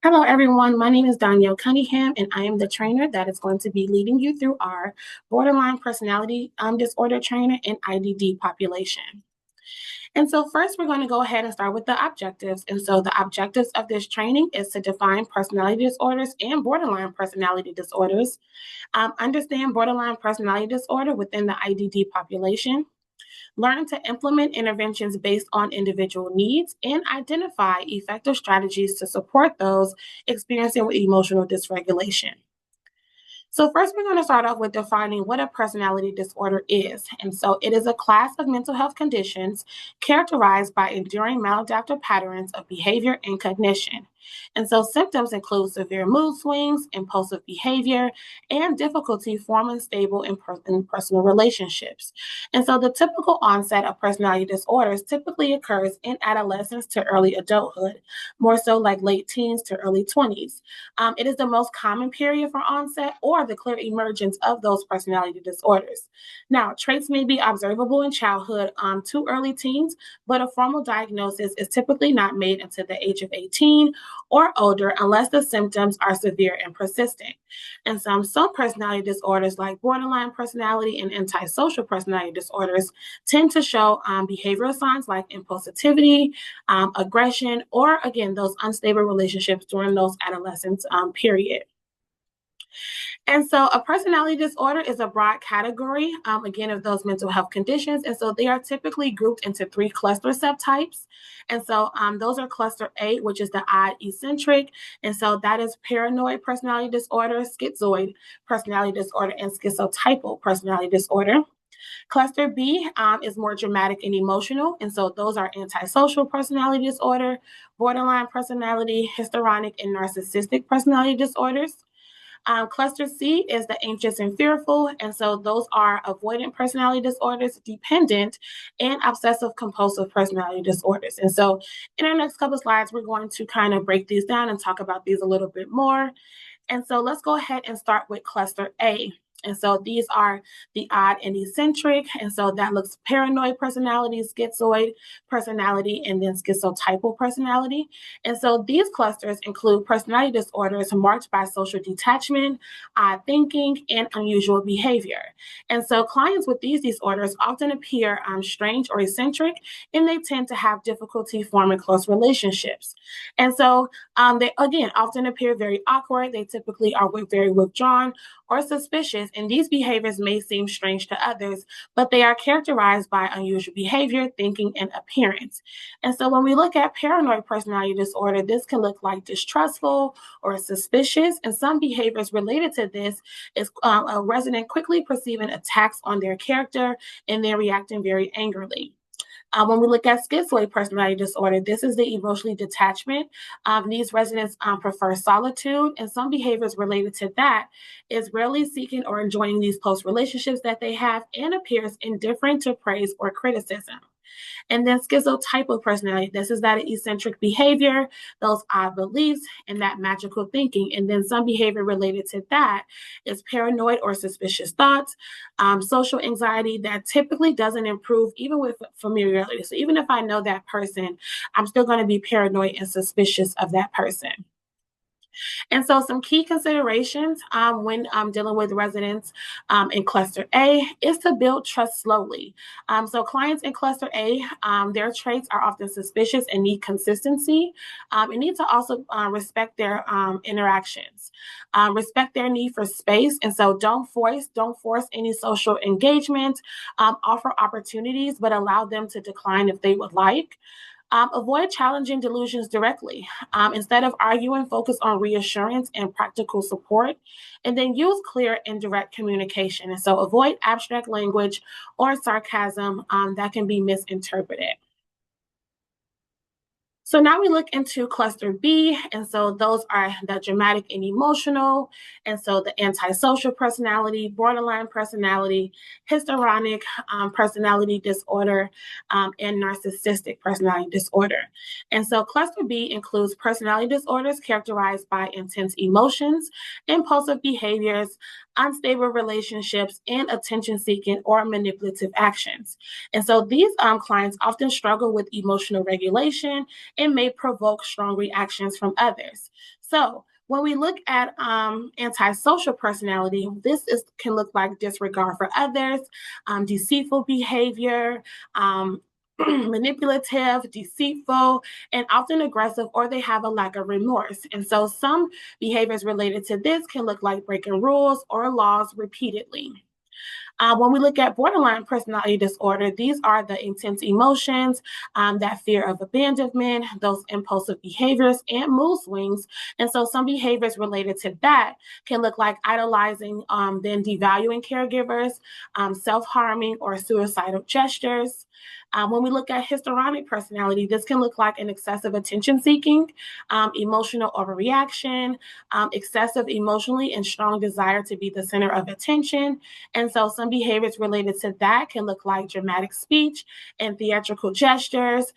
Hello, everyone. My name is Danielle Cunningham, and I am the trainer that is going to be leading you through our borderline personality disorder trainer and IDD population. And so, first, we're going to go ahead and start with the objectives. And so, the objectives of this training is to define personality disorders and borderline personality disorders, understand borderline personality disorder within the IDD population, learn to implement interventions based on individual needs, and identify effective strategies to support those experiencing emotional dysregulation. So, first, we're going to start off with defining what a personality disorder is. And so, it is a class of mental health conditions characterized by enduring maladaptive patterns of behavior and cognition. And so, symptoms include severe mood swings, impulsive behavior, and difficulty forming stable in personal relationships. And so, the typical onset of personality disorders typically occurs in adolescence to early adulthood, more so like late teens to early 20s. It is the most common period for onset or the clear emergence of those personality disorders. Now, traits may be observable in childhood to early teens, but a formal diagnosis is typically not made until the age of 18 or older unless the symptoms are severe and persistent. And some personality disorders, like borderline personality and antisocial personality disorders, tend to show behavioral signs like impulsivity, aggression, or again, those unstable relationships during those adolescence period. And so, a personality disorder is a broad category, again, of those mental health conditions. And so, they are typically grouped into three cluster subtypes. And so, those are cluster A, which is the odd eccentric. And so, that is paranoid personality disorder, schizoid personality disorder, and schizotypal personality disorder. Cluster B is more dramatic and emotional. And so, those are antisocial personality disorder, borderline personality, histrionic, and narcissistic personality disorders. Cluster C is the anxious and fearful. And so those are avoidant personality disorders, dependent, and obsessive compulsive personality disorders. And so in our next couple of slides, we're going to kind of break these down and talk about these a little bit more. And so let's go ahead and start with cluster A. And so these are the odd and eccentric. And so that looks paranoid personality, schizoid personality, and then schizotypal personality. And so these clusters include personality disorders marked by social detachment, odd thinking, and unusual behavior. And so clients with these disorders often appear strange or eccentric, and they tend to have difficulty forming close relationships. And so they, again, often appear very awkward. They typically are very withdrawn or suspicious, and these behaviors may seem strange to others, but they are characterized by unusual behavior, thinking, and appearance. And so when we look at paranoid personality disorder, this can look like distrustful or suspicious, and some behaviors related to this is a resident quickly perceiving attacks on their character and then reacting very angrily. When we look at schizoid personality disorder, this is the emotionally detachment. These residents prefer solitude, and some behaviors related to that is rarely seeking or enjoying these close relationships that they have and appears indifferent to praise or criticism. And then schizotypal personality, this is that eccentric behavior, those odd beliefs, and that magical thinking. And then some behavior related to that is paranoid or suspicious thoughts, social anxiety that typically doesn't improve even with familiarity. So even if I know that person, I'm still going to be paranoid and suspicious of that person. And so, some key considerations when dealing with residents in cluster A is to build trust slowly. So, clients in cluster A, their traits are often suspicious and need consistency, and need to also respect their interactions, respect their need for space, and so don't force any social engagement. Offer opportunities, but allow them to decline if they would like. Avoid challenging delusions directly. Instead of arguing, focus on reassurance and practical support, and then use clear and direct communication. And so avoid abstract language or sarcasm that can be misinterpreted. So now we look into cluster B, and so those are the dramatic and emotional, and so the antisocial personality, borderline personality, histrionic personality disorder, and narcissistic personality disorder. And so cluster B includes personality disorders characterized by intense emotions, impulsive behaviors, unstable relationships, and attention-seeking or manipulative actions. And so these clients often struggle with emotional regulation and may provoke strong reactions from others. So when we look at antisocial personality, can look like disregard for others, deceitful behavior, manipulative, deceitful, and often aggressive, or they have a lack of remorse. And so some behaviors related to this can look like breaking rules or laws repeatedly. When we look at borderline personality disorder, these are the intense emotions, that fear of abandonment, those impulsive behaviors, and mood swings. And so some behaviors related to that can look like idolizing, then devaluing caregivers, self harming, or suicidal gestures. When we look at histrionic personality, this can look like an excessive attention seeking, emotional overreaction, excessive emotionally and strong desire to be the center of attention. And so some behaviors related to that can look like dramatic speech and theatrical gestures,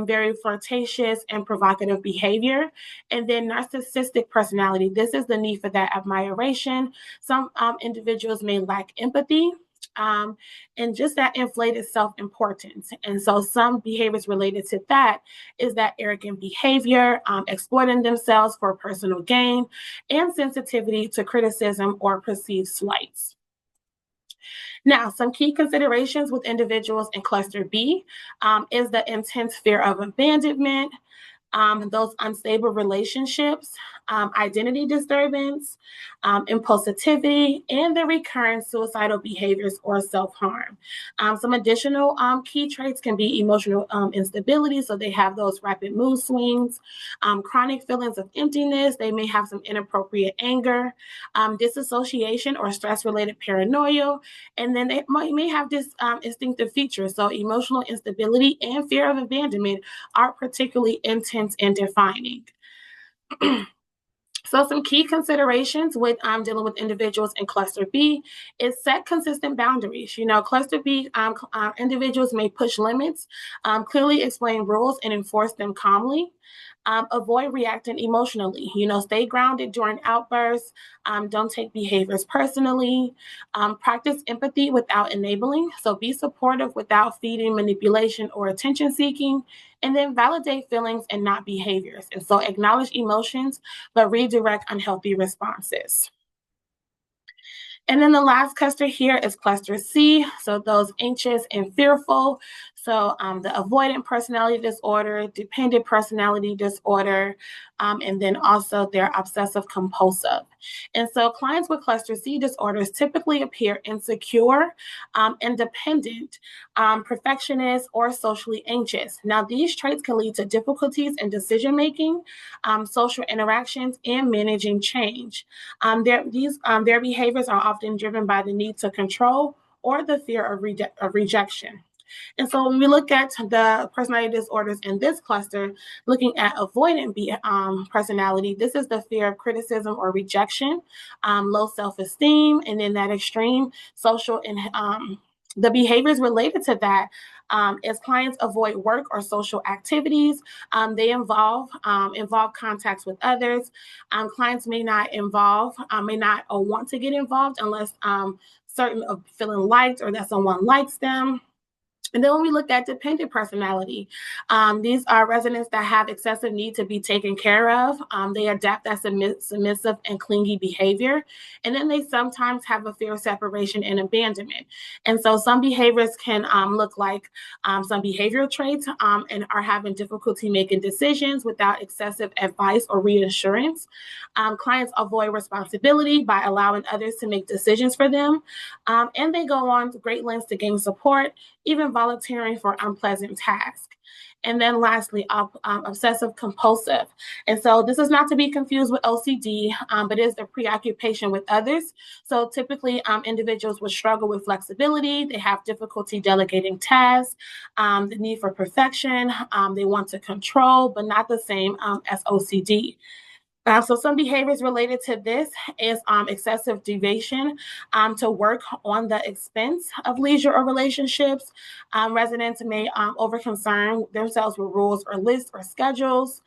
very flirtatious and provocative behavior. And then narcissistic personality, this is the need for that admiration. Some individuals may lack empathy, and just that inflated self-importance. And so some behaviors related to that is that arrogant behavior, exploiting themselves for personal gain, and sensitivity to criticism or perceived slights. Now, some key considerations with individuals in cluster B is the intense fear of abandonment, those unstable relationships, identity disturbance, impulsivity, and the recurrent suicidal behaviors or self harm. Some additional key traits can be emotional instability, so they have those rapid mood swings, chronic feelings of emptiness, they may have some inappropriate anger, disassociation or stress related paranoia, and then they may have this instinctive features. So, emotional instability and fear of abandonment are particularly intense and defining. So some key considerations with dealing with individuals in cluster B is set consistent boundaries. Cluster B individuals may push limits, clearly explain rules and enforce them calmly. Avoid reacting emotionally. Stay grounded during outbursts. Don't take behaviors personally. Practice empathy without enabling. So be supportive without feeding manipulation or attention seeking. And then validate feelings and not behaviors. And so acknowledge emotions, but redirect unhealthy responses. And then the last cluster here is cluster C. So those anxious and fearful. So the avoidant personality disorder, dependent personality disorder, and then also their obsessive compulsive. And so clients with cluster C disorders typically appear insecure, independent, perfectionist, or socially anxious. Now, these traits can lead to difficulties in decision making, social interactions, and managing change. Their behaviors are often driven by the need to control or the fear of rejection. And so when we look at the personality disorders in this cluster, looking at avoidant personality, this is the fear of criticism or rejection, low self-esteem, and then that extreme social and the behaviors related to that as clients avoid work or social activities. They involve contacts with others. Clients may not or want to get involved unless certain of feeling liked or that someone likes them. And then when we look at dependent personality, these are residents that have excessive need to be taken care of. They adapt that submissive and clingy behavior. And then they sometimes have a fear of separation and abandonment. And so some behaviors can look like some behavioral traits and are having difficulty making decisions without excessive advice or reassurance. Clients avoid responsibility by allowing others to make decisions for them. And they go on to great lengths to gain support, even volunteering for unpleasant tasks. And then lastly, obsessive compulsive. And so this is not to be confused with OCD, but is the preoccupation with others. So typically individuals would struggle with flexibility. They have difficulty delegating tasks, the need for perfection. They want to control, but not the same as OCD. So some behaviors related to this is excessive deviation to work on the expense of leisure or relationships. Residents may over-concern themselves with rules or lists or schedules,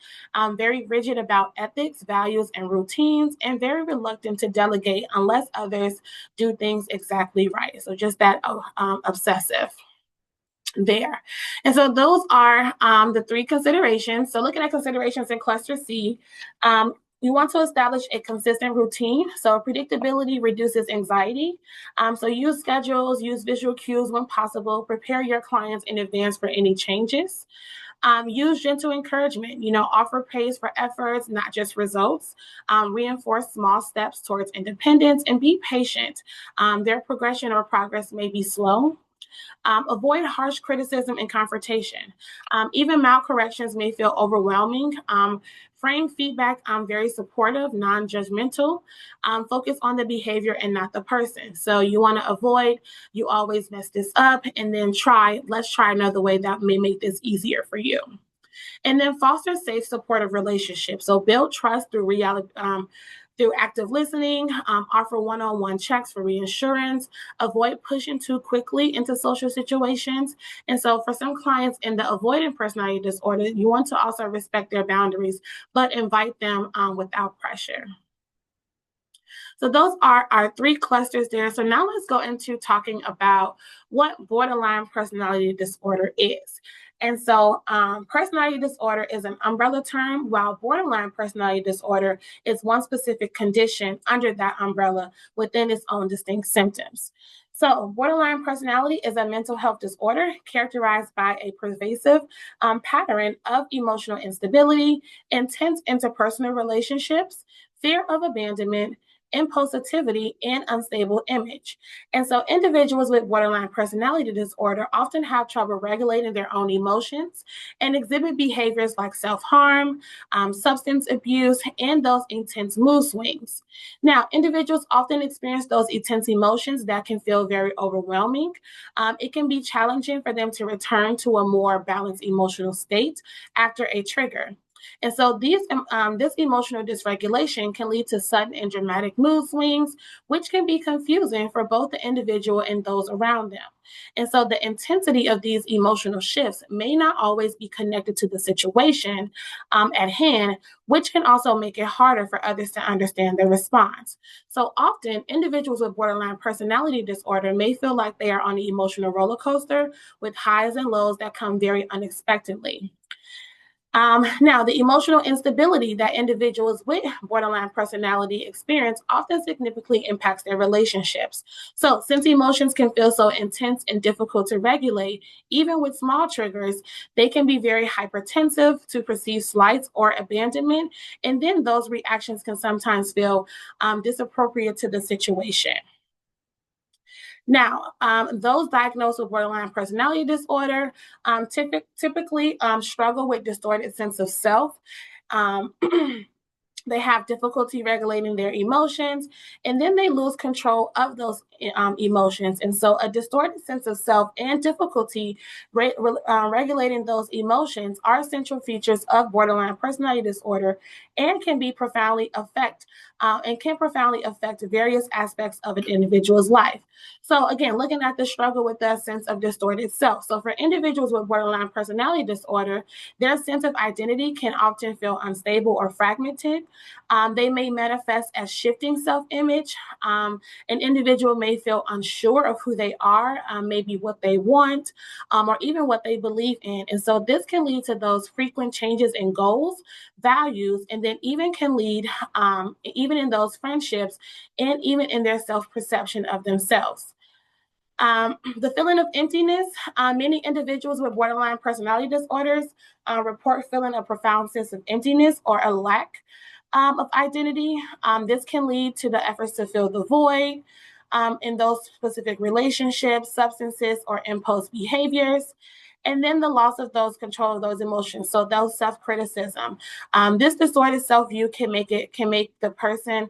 very rigid about ethics, values, and routines, and very reluctant to delegate unless others do things exactly right. So just that obsessive there. And so those are the three considerations. So looking at considerations in cluster C, you want to establish a consistent routine. So predictability reduces anxiety. So use schedules, use visual cues when possible, prepare your clients in advance for any changes. Use gentle encouragement, offer praise for efforts, not just results. Reinforce small steps towards independence and be patient. Their progression or progress may be slow. Avoid harsh criticism and confrontation. Even mild corrections may feel overwhelming. Frame feedback very supportive, non-judgmental. Focus on the behavior and not the person. So you want to avoid, you always mess this up, and then let's try another way that may make this easier for you. And then foster safe, supportive relationships. So build trust through active listening, offer one-on-one checks for reassurance, avoid pushing too quickly into social situations. And so for some clients in the avoidant personality disorder, you want to also respect their boundaries, but invite them without pressure. So those are our three clusters there. So now let's go into talking about what borderline personality disorder is. And so personality disorder is an umbrella term, while borderline personality disorder is one specific condition under that umbrella within its own distinct symptoms. So borderline personality is a mental health disorder characterized by a pervasive pattern of emotional instability, intense interpersonal relationships, fear of abandonment, impulsivity, and unstable image. And so individuals with borderline personality disorder often have trouble regulating their own emotions and exhibit behaviors like self-harm, substance abuse, and those intense mood swings. Now, individuals often experience those intense emotions that can feel very overwhelming. It can be challenging for them to return to a more balanced emotional state after a trigger. And so this emotional dysregulation can lead to sudden and dramatic mood swings, which can be confusing for both the individual and those around them. And so the intensity of these emotional shifts may not always be connected to the situation at hand, which can also make it harder for others to understand their response. So often, individuals with borderline personality disorder may feel like they are on an emotional roller coaster with highs and lows that come very unexpectedly. Now, the emotional instability that individuals with borderline personality experience often significantly impacts their relationships. So, since emotions can feel so intense and difficult to regulate, even with small triggers, they can be very hypertensive to perceive slights or abandonment. And then those reactions can sometimes feel disappropriate to the situation. Now, those diagnosed with borderline personality disorder typically struggle with distorted sense of self. Um, they have difficulty regulating their emotions, and then they lose control of those emotions. And so a distorted sense of self and difficulty regulating those emotions are essential features of borderline personality disorder and can profoundly affect various aspects of an individual's life. So again, looking at the struggle with that sense of distorted self. So for individuals with borderline personality disorder, their sense of identity can often feel unstable or fragmented. They may manifest as shifting self-image. An individual may feel unsure of who they are, maybe what they want, or even what they believe in. And so this can lead to those frequent changes in goals, values, and then even can lead, even in those friendships, and even in their self-perception of themselves. The feeling of emptiness. Many individuals with borderline personality disorders report feeling a profound sense of emptiness or a lack of identity. This can lead to the efforts to fill the void in those specific relationships, substances, or impulse behaviors. And then the loss of those control of those emotions. So those self-criticism. This distorted self-view can make the person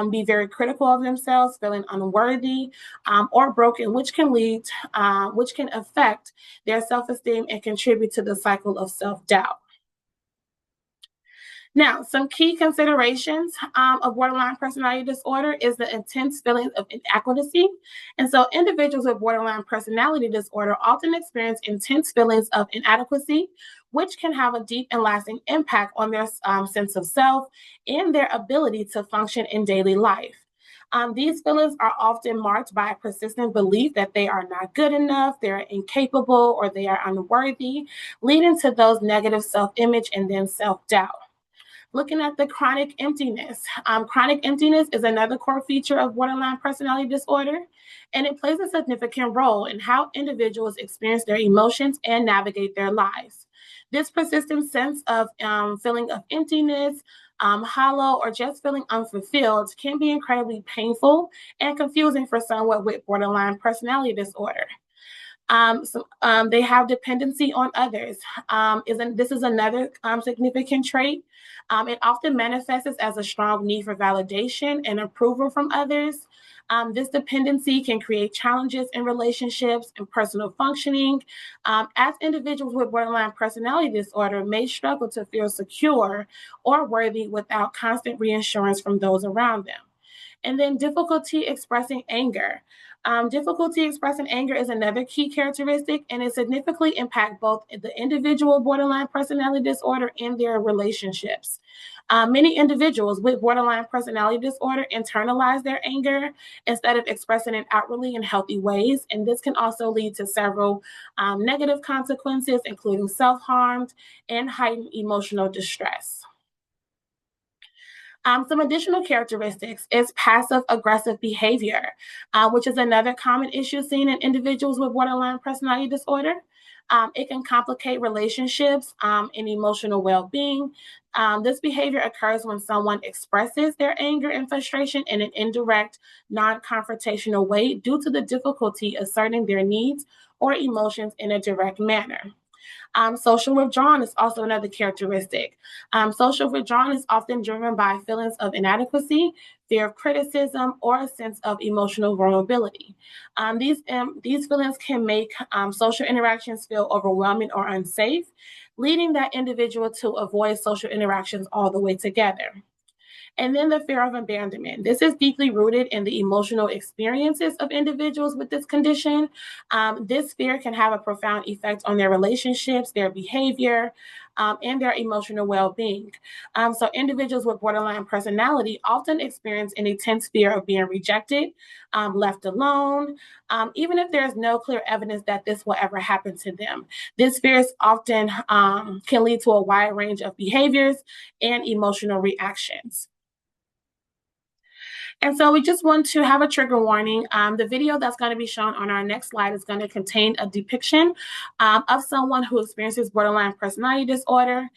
be very critical of themselves, feeling unworthy or broken, which can affect their self-esteem and contribute to the cycle of self-doubt. Now, some key considerations of borderline personality disorder is the intense feelings of inadequacy. And so, individuals with borderline personality disorder often experience intense feelings of inadequacy, which can have a deep and lasting impact on their sense of self and their ability to function in daily life. These feelings are often marked by a persistent belief that they are not good enough, they're incapable, or they are unworthy, leading to those negative self image and then self doubt. Looking at the chronic emptiness. Chronic emptiness is another core feature of borderline personality disorder, and it plays a significant role in how individuals experience their emotions and navigate their lives. This persistent sense of feeling of emptiness, hollow, or just feeling unfulfilled can be incredibly painful and confusing for someone with borderline personality disorder. They have dependency on others. Isn't this is another significant trait? It often manifests as a strong need for validation and approval from others. This dependency can create challenges in relationships and personal functioning, as individuals with borderline personality disorder may struggle to feel secure or worthy without constant reassurance from those around them. And then difficulty expressing anger. Difficulty expressing anger is another key characteristic, and it significantly impacts both the individual borderline personality disorder and their relationships. Many individuals with borderline personality disorder internalize their anger instead of expressing it outwardly in healthy ways, and this can also lead to several negative consequences, including self harm and heightened emotional distress. Some additional characteristics is passive aggressive behavior, which is another common issue seen in individuals with borderline personality disorder. It can complicate relationships and emotional well being. This behavior occurs when someone expresses their anger and frustration in an indirect, non confrontational way due to the difficulty asserting their needs or emotions in a direct manner. Social withdrawal is also another characteristic. Social withdrawal is often driven by feelings of inadequacy, fear of criticism, or a sense of emotional vulnerability. These feelings can make social interactions feel overwhelming or unsafe, leading that individual to avoid social interactions all the way together. And then the fear of abandonment. This is deeply rooted in the emotional experiences of individuals with this condition. This fear can have a profound effect on their relationships, their behavior, and their emotional well being. So, individuals with borderline personality often experience an intense fear of being rejected, left alone, even if there's no clear evidence that this will ever happen to them. This fear often can lead to a wide range of behaviors and emotional reactions. And so we just want to have a trigger warning. The video that's going to be shown on our next slide is going to contain a depiction of someone who experiences borderline personality disorder.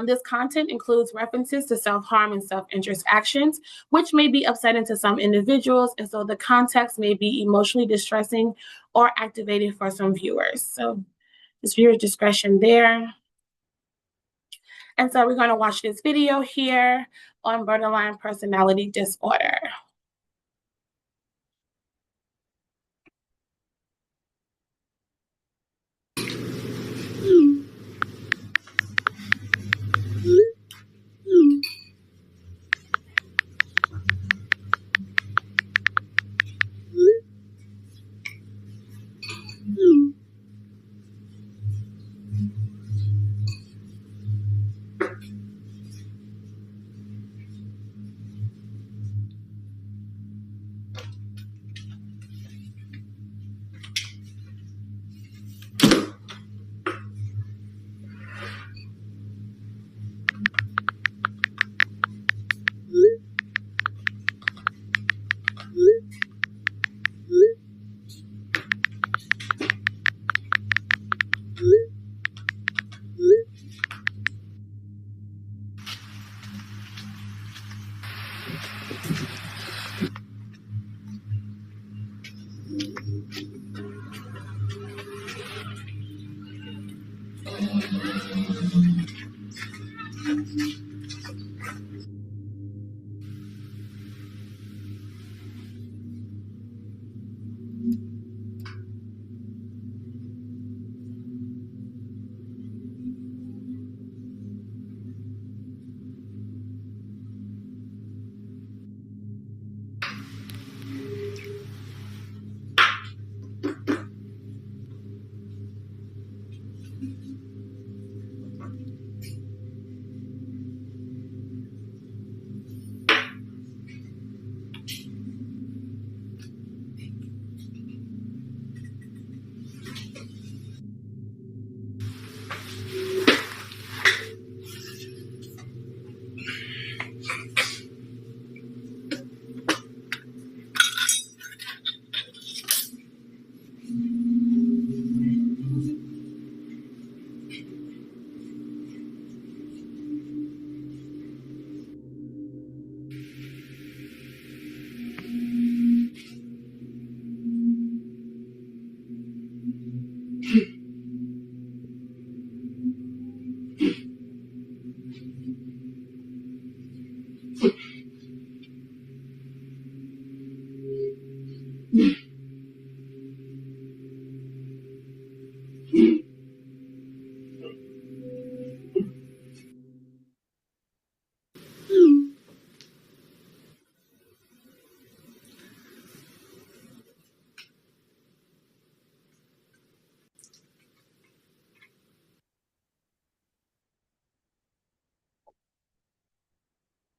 This content includes references to self-harm and self-interest actions, which may be upsetting to some individuals. And so the context may be emotionally distressing or activating for some viewers. So just viewer discretion there. And so we're going to watch this video here on borderline personality disorder.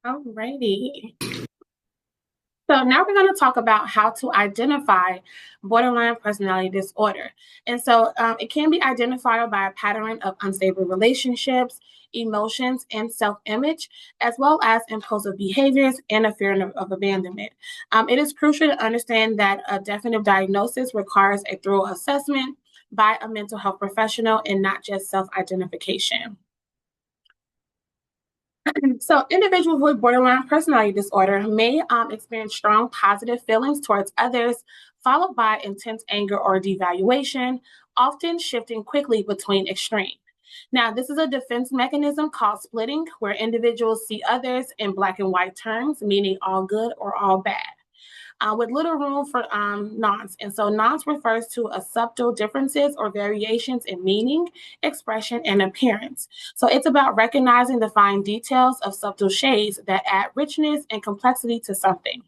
Alrighty. So now we're going to talk about how to identify borderline personality disorder. And so it can be identified by a pattern of unstable relationships, emotions, and self-image, as well as impulsive behaviors and a fear of abandonment. It is crucial to understand that a definitive diagnosis requires a thorough assessment by a mental health professional and not just self-identification. So, individuals with borderline personality disorder may experience strong positive feelings towards others, followed by intense anger or devaluation, often shifting quickly between extremes. Now, this is a defense mechanism called splitting, where individuals see others in black and white terms, meaning all good or all bad, with little room for nuance. And so nuance refers to a subtle differences or variations in meaning, expression, and appearance. So it's about recognizing the fine details of subtle shades that add richness and complexity to something.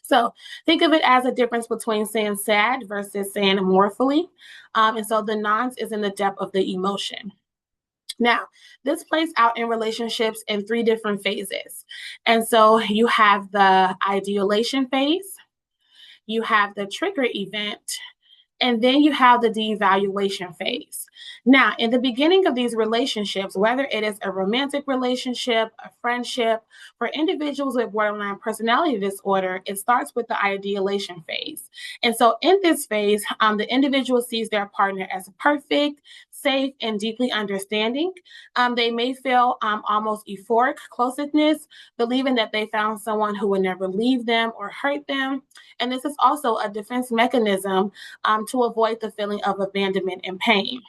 So think of it as a difference between saying sad versus saying mournfully. And so the nuance is in the depth of the emotion. Now, this plays out in relationships in three different phases. And so you have the ideation phase, you have the trigger event, and then you have the devaluation phase. Now, in the beginning of these relationships, whether it is a romantic relationship, a friendship, for individuals with borderline personality disorder, it starts with the ideation phase. And so in this phase, the individual sees their partner as perfect, safe, and deeply understanding. They may feel almost euphoric closeness, believing that they found someone who would never leave them or hurt them. And this is also a defense mechanism to avoid the feeling of abandonment and pain.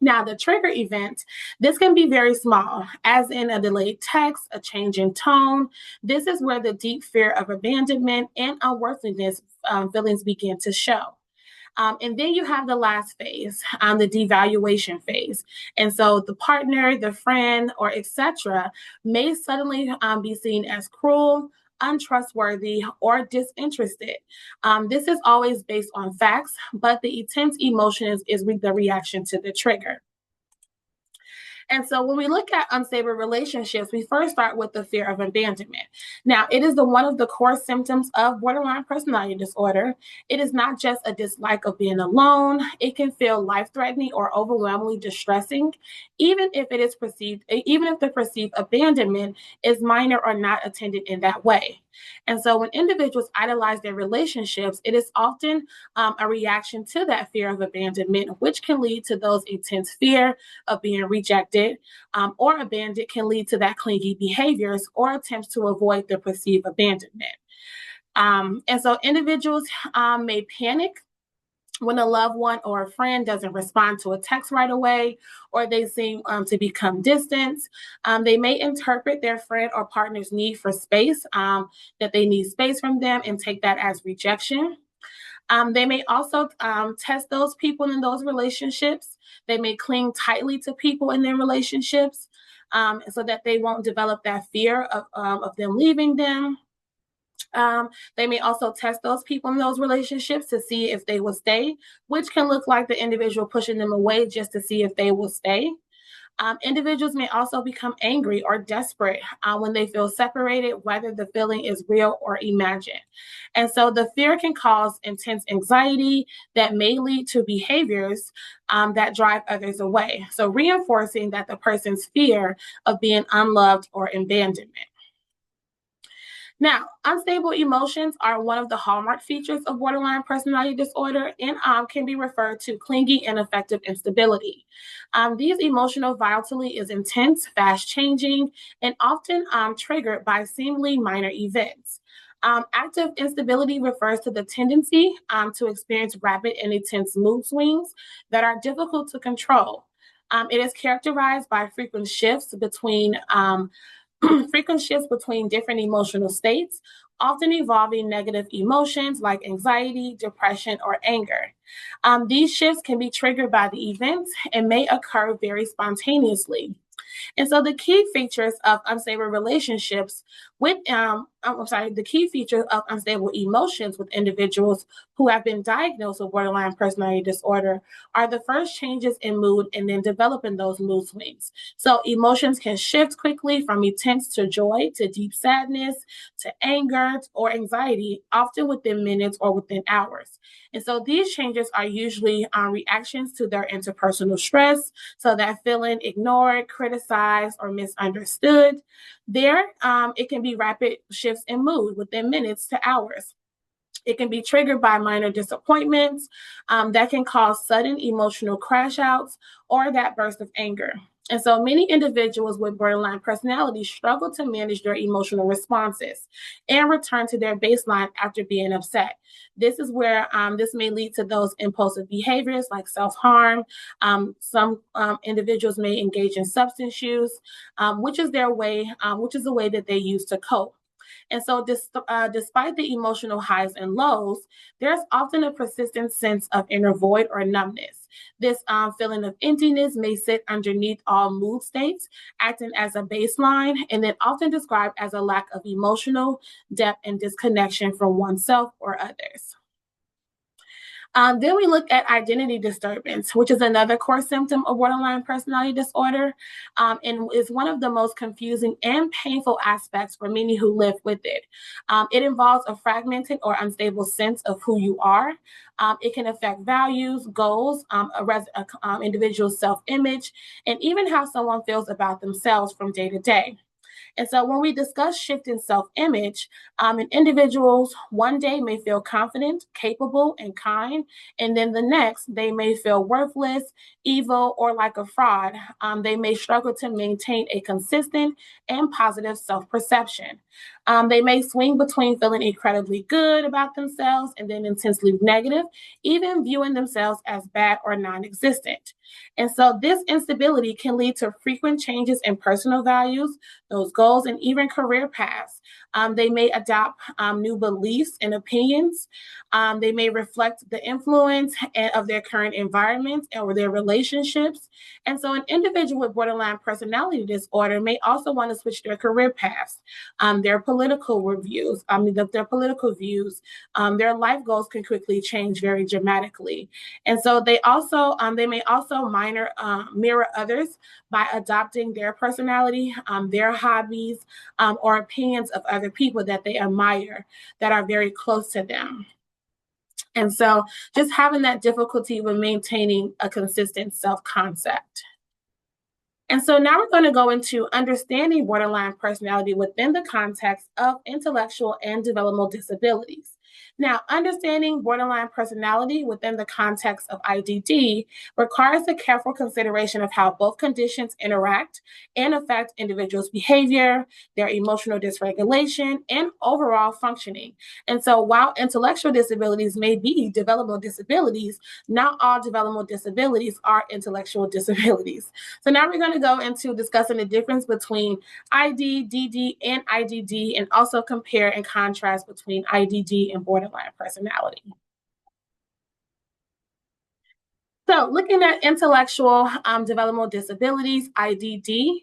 Now, the trigger event, this can be very small, as in a delayed text, a change in tone. This is where the deep fear of abandonment and unworthiness feelings begin to show. And then you have the last phase, the devaluation phase. And so the partner, the friend, or etc., may suddenly be seen as cruel, untrustworthy, or disinterested. This is always based on facts, but the intense emotion is the reaction to the trigger. And so when we look at unstable relationships, we first start with the fear of abandonment. Now, it is one of the core symptoms of borderline personality disorder. It is not just a dislike of being alone. It can feel life-threatening or overwhelmingly distressing, even if the perceived abandonment is minor or not attended in that way. And so when individuals idolize their relationships, it is often a reaction to that fear of abandonment, which can lead to those intense fear of being rejected or abandoned, can lead to that clingy behaviors or attempts to avoid the perceived abandonment. And so individuals may panic when a loved one or a friend doesn't respond to a text right away, or they seem to become distant. They may interpret their friend or partner's need for space, that they need space from them, and take that as rejection. They may also test those people in those relationships. They may cling tightly to people in their relationships so that they won't develop that fear of them leaving them. They may also test those people in those relationships to see if they will stay, which can look like the individual pushing them away just to see if they will stay. Individuals may also become angry or desperate when they feel separated, whether the feeling is real or imagined. And so the fear can cause intense anxiety that may lead to behaviors that drive others away. So reinforcing that the person's fear of being unloved or abandonment. Now, unstable emotions are one of the hallmark features of borderline personality disorder and can be referred to clingy and affective instability. These emotional volatility is intense, fast changing, and often triggered by seemingly minor events. Active instability refers to the tendency to experience rapid and intense mood swings that are difficult to control. It is characterized by frequent shifts between different emotional states, often involving negative emotions like anxiety, depression, or anger. These shifts can be triggered by the events and may occur very spontaneously. And so the key features of unstable relationships the key feature of unstable emotions with individuals who have been diagnosed with borderline personality disorder are the first changes in mood and then developing those mood swings. So emotions can shift quickly from intense to joy to deep sadness to anger or anxiety, often within minutes or within hours. And so these changes are usually reactions to their interpersonal stress, so that feeling ignored, criticized, or misunderstood. It can be rapid shifts in mood within minutes to hours. It can be triggered by minor disappointments that can cause sudden emotional crash outs or that burst of anger. And so many individuals with borderline personality struggle to manage their emotional responses and return to their baseline after being upset. This is where this may lead to those impulsive behaviors like self-harm. Some individuals may engage in substance use, which is the way that they use to cope. And so, despite the emotional highs and lows, there's often a persistent sense of inner void or numbness. This feeling of emptiness may sit underneath all mood states, acting as a baseline, and then often described as a lack of emotional depth and disconnection from oneself or others. Then we look at identity disturbance, which is another core symptom of borderline personality disorder, and is one of the most confusing and painful aspects for many who live with it. It involves a fragmented or unstable sense of who you are. It can affect values, goals, individual's self-image, and even how someone feels about themselves from day to day. And so when we discuss shift in self-image, individuals one day may feel confident, capable, and kind, and then the next they may feel worthless, evil, or like a fraud. They may struggle to maintain a consistent and positive self-perception. They may swing between feeling incredibly good about themselves and then intensely negative, even viewing themselves as bad or non-existent. And so this instability can lead to frequent changes in personal values, those goals, and even career paths. They may adopt new beliefs and opinions. They may reflect the influence of their current environment or their relationships. And so, an individual with borderline personality disorder may also want to switch their career paths, their political reviews, their political views, their life goals can quickly change very dramatically. And so, they may also mirror others by adopting their personality, their hobbies, or opinions of other people that they admire that are very close to them. And so just having that difficulty with maintaining a consistent self-concept. And so now we're going to go into understanding borderline personality within the context of intellectual and developmental disabilities. Now, understanding borderline personality within the context of IDD requires a careful consideration of how both conditions interact and affect individuals' behavior, their emotional dysregulation, and overall functioning. And so, while intellectual disabilities may be developmental disabilities, not all developmental disabilities are intellectual disabilities. So now we're going to go into discussing the difference between IDD and IDD, and also compare and contrast between IDD and borderline personality. So looking at intellectual developmental disabilities, IDD,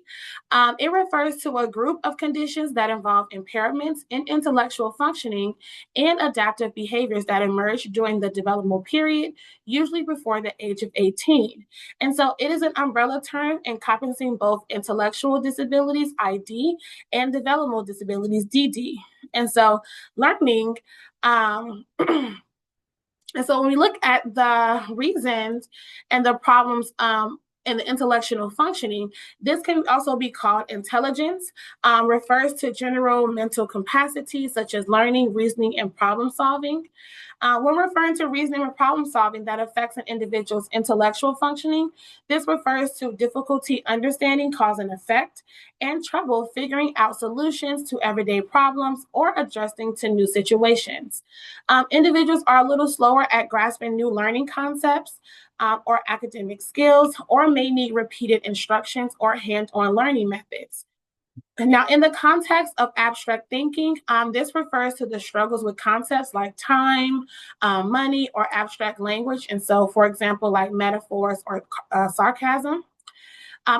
it refers to a group of conditions that involve impairments in intellectual functioning and adaptive behaviors that emerge during the developmental period, usually before the age of 18. And so it is an umbrella term encompassing both intellectual disabilities, ID, and developmental disabilities, DD. And so learning, and so when we look at the reasons and the problems in the intellectual functioning, this can also be called intelligence, refers to general mental capacity such as learning, reasoning, and problem solving. When referring to reasoning and problem solving that affects an individual's intellectual functioning, this refers to difficulty understanding cause and effect and trouble figuring out solutions to everyday problems or adjusting to new situations. Individuals are a little slower at grasping new learning concepts or academic skills, or may need repeated instructions or hands-on learning methods. Now, in the context of abstract thinking, this refers to the struggles with concepts like time, money, or abstract language. And so, for example, like metaphors or sarcasm.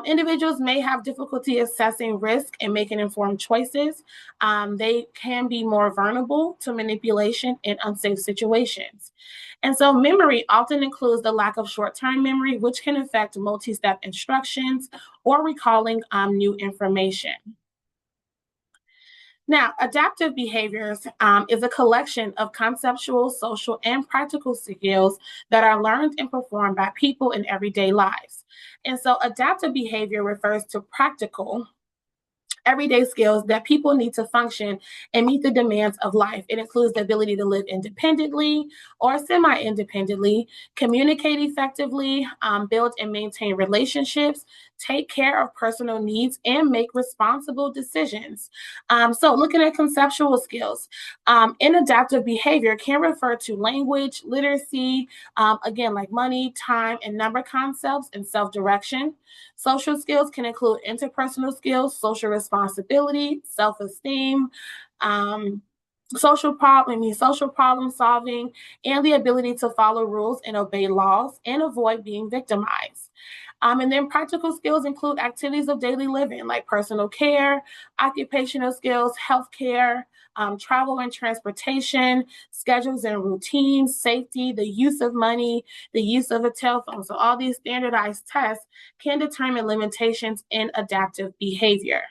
Individuals may have difficulty assessing risk and making informed choices. They can be more vulnerable to manipulation in unsafe situations. And so memory often includes the lack of short-term memory, which can affect multi-step instructions or recalling new information. Now, adaptive behaviors is a collection of conceptual, social, and practical skills that are learned and performed by people in everyday lives. And so, adaptive behavior refers to practical, everyday skills that people need to function and meet the demands of life. It includes the ability to live independently or semi independently, communicate effectively, build and maintain relationships, take care of personal needs, and make responsible decisions. So, looking at conceptual skills, in adaptive behavior can refer to language, literacy, again, like money, time, and number concepts, and self direction. Social skills can include interpersonal skills, social responsibility, self-esteem, um, social problem solving, and the ability to follow rules and obey laws and avoid being victimized. And then practical skills include activities of daily living like personal care, occupational skills, healthcare, travel and transportation, schedules and routines, safety, the use of money, the use of a telephone. So all these standardized tests can determine limitations in adaptive behavior.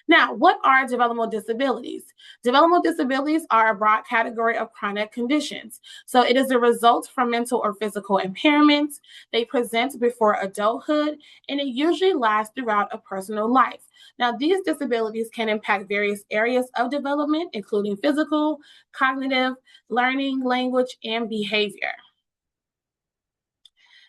Now, what are developmental disabilities? Developmental disabilities are a broad category of chronic conditions. So it is a result from mental or physical impairments. They present before adulthood, and it usually lasts throughout a personal life. Now, these disabilities can impact various areas of development, including physical, cognitive, learning, language, and behavior.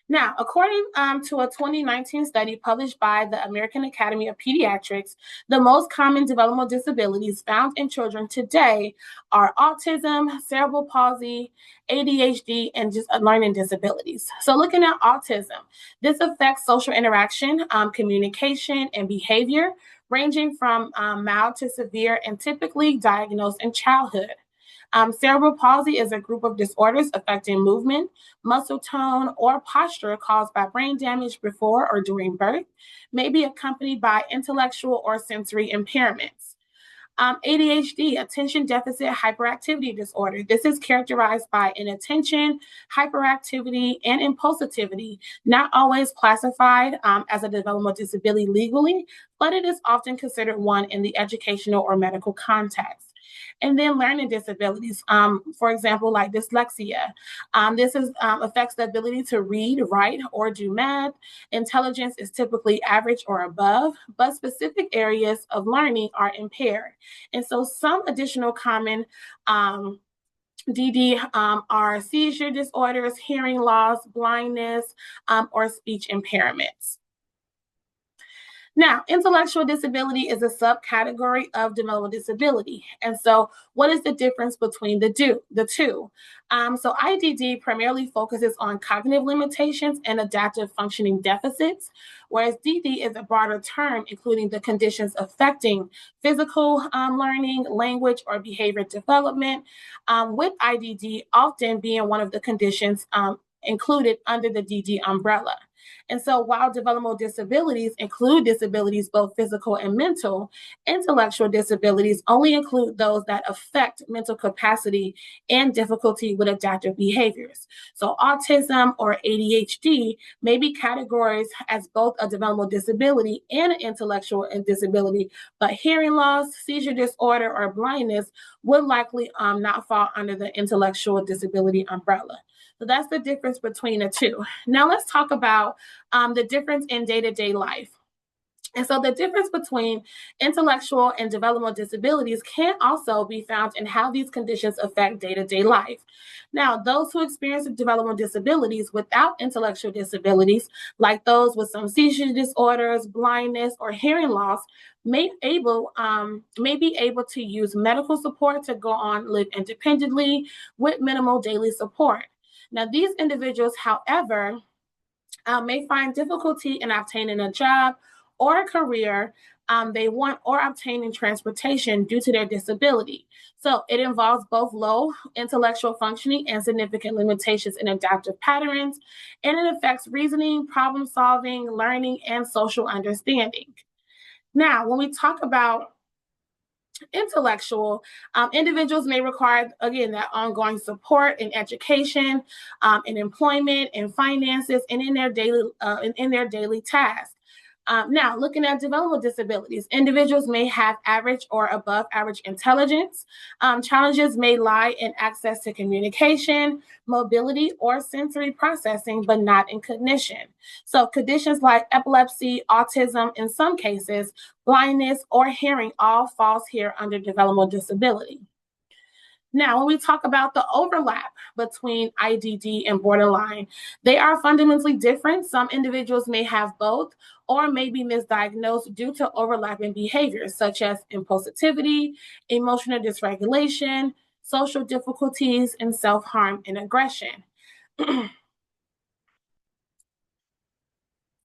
Now, according to a 2019 study published by the American Academy of Pediatrics, the most common developmental disabilities found in children today are autism, cerebral palsy, ADHD, and just learning disabilities. So, looking at autism, this affects social interaction, communication, and behavior, ranging from mild to severe and typically diagnosed in childhood. Cerebral palsy is a group of disorders affecting movement, muscle tone, or posture caused by brain damage before or during birth, may be accompanied by intellectual or sensory impairments. ADHD, attention deficit hyperactivity disorder. This is characterized by inattention, hyperactivity, and impulsivity, not always classified as a developmental disability legally, but it is often considered one in the educational or medical context. And then learning disabilities, for example, like dyslexia. Affects the ability to read, write, or do math. Intelligence is typically average or above, but specific areas of learning are impaired. And so some additional common DD are seizure disorders, hearing loss, blindness, or speech impairments. Now, intellectual disability is a subcategory of developmental disability. And so, what is the difference between the two? So, IDD primarily focuses on cognitive limitations and adaptive functioning deficits, whereas DD is a broader term, including the conditions affecting physical learning, language, or behavior development, with IDD often being one of the conditions included under the DD umbrella. And so, while developmental disabilities include disabilities both physical and mental, intellectual disabilities only include those that affect mental capacity and difficulty with adaptive behaviors. So, autism or ADHD may be categorized as both a developmental disability and an intellectual disability, but hearing loss, seizure disorder, or blindness would likely not fall under the intellectual disability umbrella. So that's the difference between the two. Now let's talk about the difference in day-to-day life. And so the difference between intellectual and developmental disabilities can also be found in how these conditions affect day-to-day life. Now, those who experience developmental disabilities without intellectual disabilities, like those with some seizure disorders, blindness, or hearing loss, may be able to use medical support to go on live independently with minimal daily support. Now, these individuals, however, may find difficulty in obtaining a job or a career they want or obtaining transportation due to their disability. So it involves both low intellectual functioning and significant limitations in adaptive patterns, and it affects reasoning, problem solving, learning, and social understanding. Now, when we talk about intellectual, individuals may require, again, that ongoing support in education, in employment, in finances, and in their daily tasks. Now, looking at developmental disabilities, individuals may have average or above average intelligence. Challenges may lie in access to communication, mobility, or sensory processing, but not in cognition. So, conditions like epilepsy, autism, in some cases, blindness, or hearing all falls here under developmental disability. Now, when we talk about the overlap between IDD and borderline, they are fundamentally different. Some individuals may have both or may be misdiagnosed due to overlapping behaviors such as impulsivity, emotional dysregulation, social difficulties, and self harm and aggression.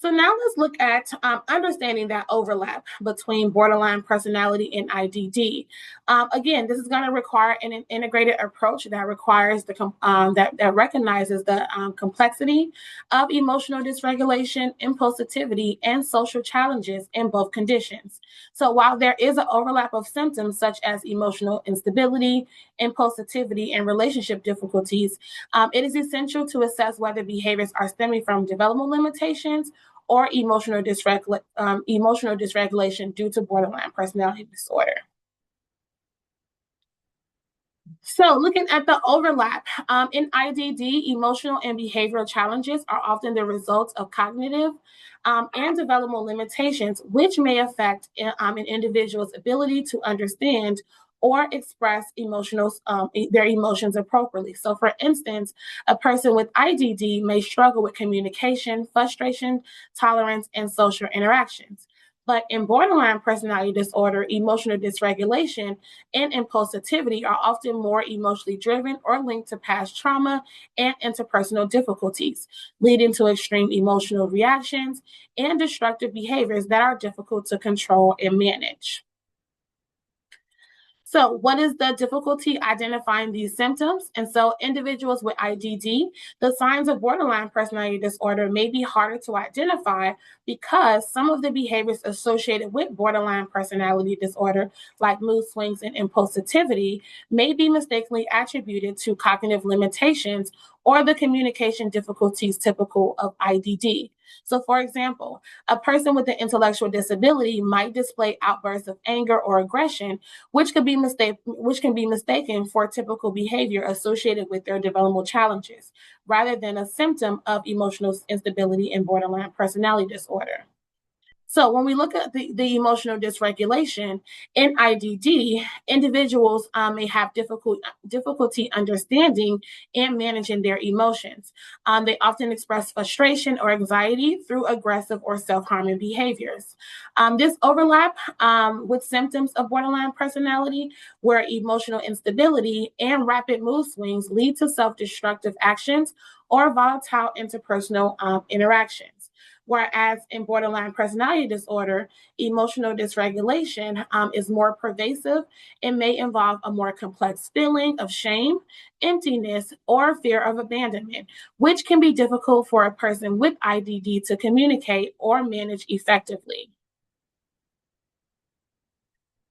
So now let's look at understanding that overlap between borderline personality and IDD. Again, this is going to require an integrated approach that requires that recognizes the complexity of emotional dysregulation, impulsivity, and social challenges in both conditions. So while there is an overlap of symptoms such as emotional instability, impulsivity, and relationship difficulties, it is essential to assess whether behaviors are stemming from developmental limitations or emotional dysregulation due to borderline personality disorder. So, looking at the overlap in IDD, emotional and behavioral challenges are often the results of cognitive and developmental limitations, which may affect an individual's ability to understand or express their emotions appropriately. So, for instance, a person with IDD may struggle with communication, frustration, tolerance, and social interactions. But in borderline personality disorder, emotional dysregulation and impulsivity are often more emotionally driven or linked to past trauma and interpersonal difficulties, leading to extreme emotional reactions and destructive behaviors that are difficult to control and manage. So, what is the difficulty identifying these symptoms? And so, individuals with IDD, the signs of borderline personality disorder may be harder to identify because some of the behaviors associated with borderline personality disorder, like mood swings and impulsivity, may be mistakenly attributed to cognitive limitations or the communication difficulties typical of IDD. So, for example, a person with an intellectual disability might display outbursts of anger or aggression, which can be mistaken for typical behavior associated with their developmental challenges, rather than a symptom of emotional instability and borderline personality disorder. So when we look at the emotional dysregulation in IDD, individuals may have difficulty understanding and managing their emotions. They often express frustration or anxiety through aggressive or self-harming behaviors. This overlap with symptoms of borderline personality, where emotional instability and rapid mood swings lead to self-destructive actions or volatile interpersonal interactions. Whereas in borderline personality disorder, emotional dysregulation is more pervasive and may involve a more complex feeling of shame, emptiness, or fear of abandonment, which can be difficult for a person with IDD to communicate or manage effectively.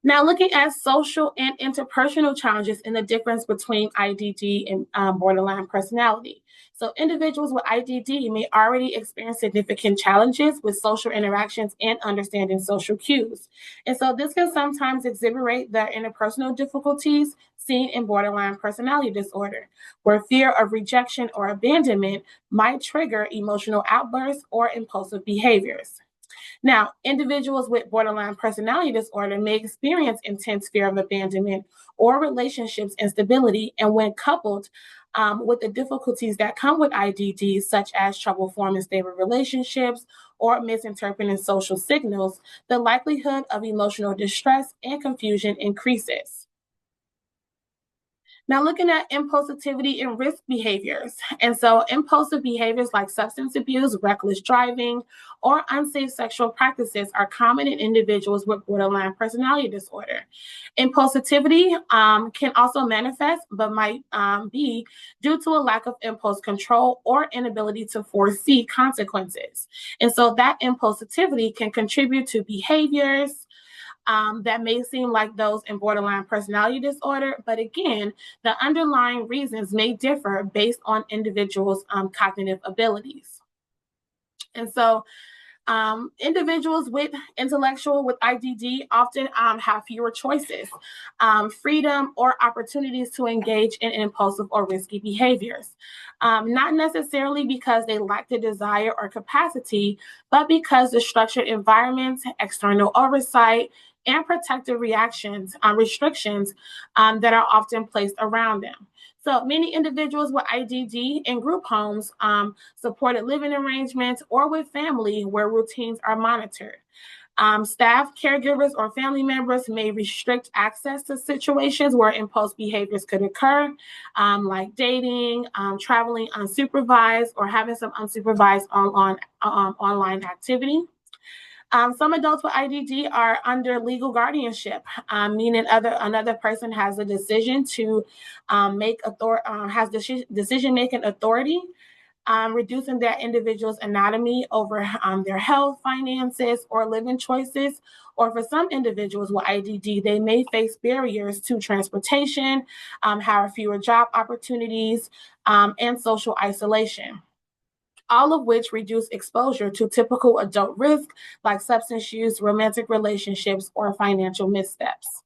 Now, looking at social and interpersonal challenges and the difference between IDD and borderline personality. So, individuals with IDD may already experience significant challenges with social interactions and understanding social cues. And so, this can sometimes exhilarate the interpersonal difficulties seen in borderline personality disorder, where fear of rejection or abandonment might trigger emotional outbursts or impulsive behaviors. Now, individuals with borderline personality disorder may experience intense fear of abandonment or relationships instability, and when coupled with the difficulties that come with IDD, such as trouble forming stable relationships or misinterpreting social signals, the likelihood of emotional distress and confusion increases. Now, looking at impulsivity and risk behaviors. And so, impulsive behaviors like substance abuse, reckless driving, or unsafe sexual practices are common in individuals with borderline personality disorder. Impulsivity can also manifest, but might be due to a lack of impulse control or inability to foresee consequences. And so, that impulsivity can contribute to behaviors that may seem like those in borderline personality disorder, but again, the underlying reasons may differ based on individuals' cognitive abilities. And so, individuals with IDD often have fewer choices, freedom, or opportunities to engage in impulsive or risky behaviors. Not necessarily because they lack the desire or capacity, but because the structured environments, external oversight, and protective restrictions that are often placed around them. So many individuals with IDD in group homes, supported living arrangements, or with family where routines are monitored. Staff, caregivers, or family members may restrict access to situations where impulse behaviors could occur, like dating, traveling unsupervised, or having some unsupervised online activity. Some adults with IDD are under legal guardianship, meaning another person has a decision to has decision-making authority, reducing that individual's autonomy over their health, finances, or living choices. Or for some individuals with IDD, they may face barriers to transportation, have fewer job opportunities, and social isolation, all of which reduce exposure to typical adult risk like substance use, romantic relationships, or financial missteps.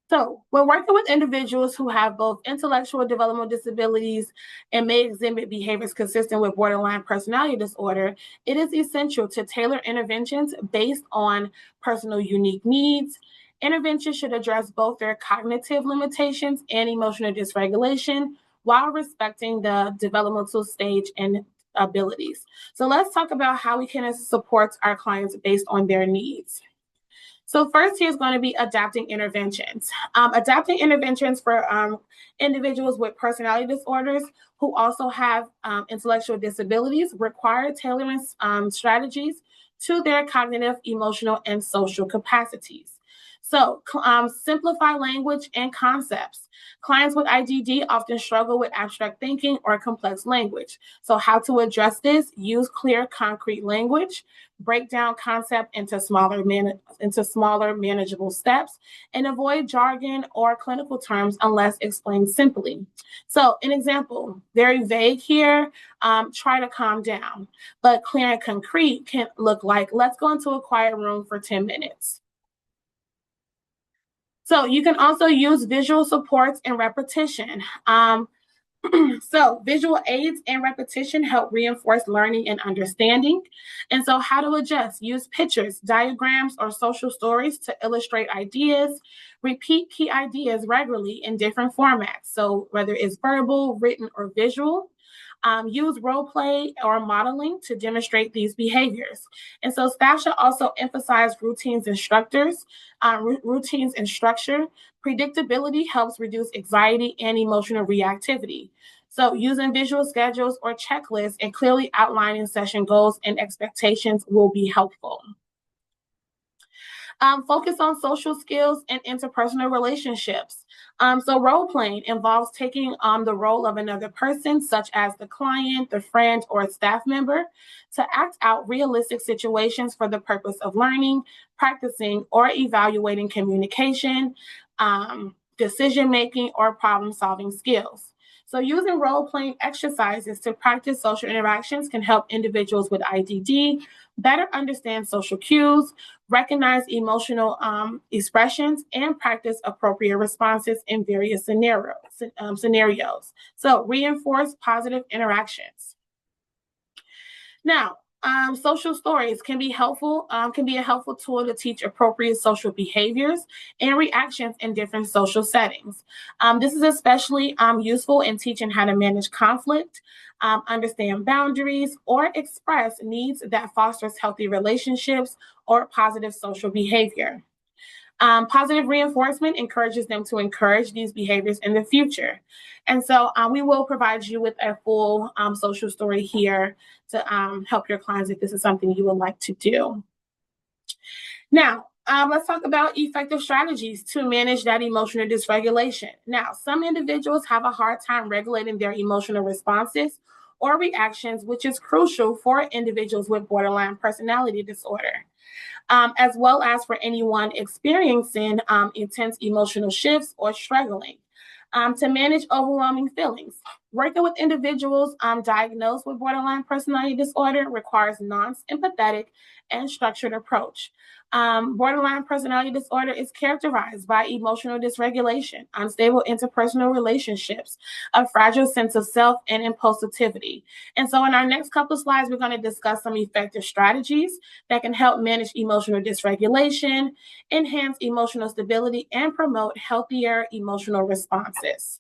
So, when working with individuals who have both intellectual developmental disabilities and may exhibit behaviors consistent with borderline personality disorder, it is essential to tailor interventions based on personal unique needs. Interventions should address both their cognitive limitations and emotional dysregulation while respecting the developmental stage and abilities. So, let's talk about how we can support our clients based on their needs. So first, here's going to be adapting interventions. Adapting interventions for individuals with personality disorders who also have intellectual disabilities require tailoring strategies to their cognitive, emotional, and social capacities. So simplify language and concepts. Clients with IDD often struggle with abstract thinking or complex language. So how to address this? Use clear, concrete language, break down concept into smaller, manageable steps, and avoid jargon or clinical terms unless explained simply. So an example, very vague here, try to calm down, but clear and concrete can look like, let's go into a quiet room for 10 minutes. So you can also use visual supports and repetition. So visual aids and repetition help reinforce learning and understanding. And so how to adjust, use pictures, diagrams, or social stories to illustrate ideas. Repeat key ideas regularly in different formats. So whether it's verbal, written, or visual. Use role play or modeling to demonstrate these behaviors. And so staff should also emphasize routines and structure. Predictability helps reduce anxiety and emotional reactivity. So using visual schedules or checklists and clearly outlining session goals and expectations will be helpful. Focus on social skills and interpersonal relationships. So role playing involves taking on the role of another person, such as the client, the friend, or a staff member, to act out realistic situations for the purpose of learning, practicing, or evaluating communication, decision-making, or problem-solving skills. So using role-playing exercises to practice social interactions can help individuals with IDD better understand social cues, recognize emotional expressions, and practice appropriate responses in various scenarios. So reinforce positive interactions. Now, social stories can be helpful, can be a helpful tool to teach appropriate social behaviors and reactions in different social settings. This is especially useful in teaching how to manage conflict, understand boundaries, or express needs that fosters healthy relationships or positive social behavior. Positive reinforcement encourages them to encourage these behaviors in the future. And so we will provide you with a full social story here to help your clients if this is something you would like to do. Now, let's talk about effective strategies to manage that emotional dysregulation. Now, some individuals have a hard time regulating their emotional responses or reactions, which is crucial for individuals with borderline personality disorder, as well as for anyone experiencing intense emotional shifts or struggling. To manage overwhelming feelings. Working with individuals diagnosed with borderline personality disorder requires non-empathetic and structured approach. Borderline personality disorder is characterized by emotional dysregulation, unstable interpersonal relationships, a fragile sense of self, and impulsivity. And so, in our next couple of slides, we're going to discuss some effective strategies that can help manage emotional dysregulation, enhance emotional stability, and promote healthier emotional responses.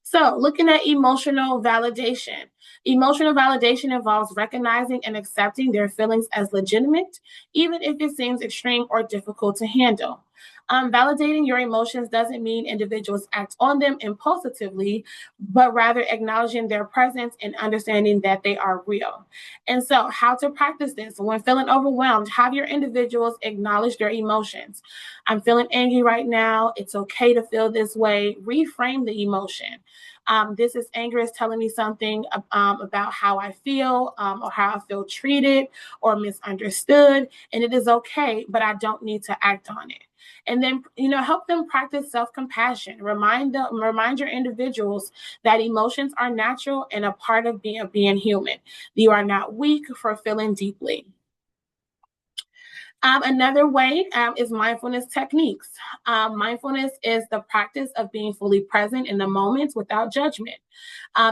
So, looking at emotional validation. Emotional validation involves recognizing and accepting their feelings as legitimate, even if it seems extreme or difficult to handle. Validating your emotions doesn't mean individuals act on them impulsively, but rather acknowledging their presence and understanding that they are real. And so, how to practice this? When feeling overwhelmed, have your individuals acknowledge their emotions. I'm feeling angry right now. It's okay to feel this way. Reframe the emotion. This is anger is telling me something about how I feel or how I feel treated or misunderstood. And it is okay, but I don't need to act on it. And then, help them practice self-compassion. Remind your individuals that emotions are natural and a part of being human. You are not weak for feeling deeply. Another way is mindfulness techniques. Mindfulness is the practice of being fully present in the moment without judgment.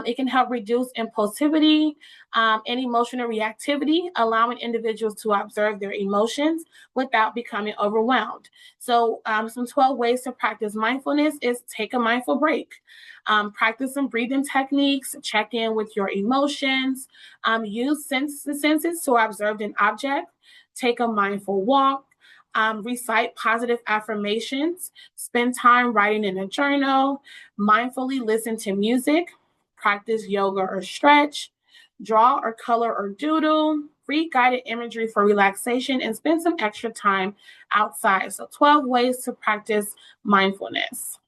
It can help reduce impulsivity and emotional reactivity, allowing individuals to observe their emotions without becoming overwhelmed. So, some 12 ways to practice mindfulness is take a mindful break. Practice some breathing techniques, check in with your emotions, use the senses to observe an object, take a mindful walk, recite positive affirmations, spend time writing in a journal, mindfully listen to music, practice yoga or stretch, draw or color or doodle, read guided imagery for relaxation, and spend some extra time outside. So 12 ways to practice mindfulness.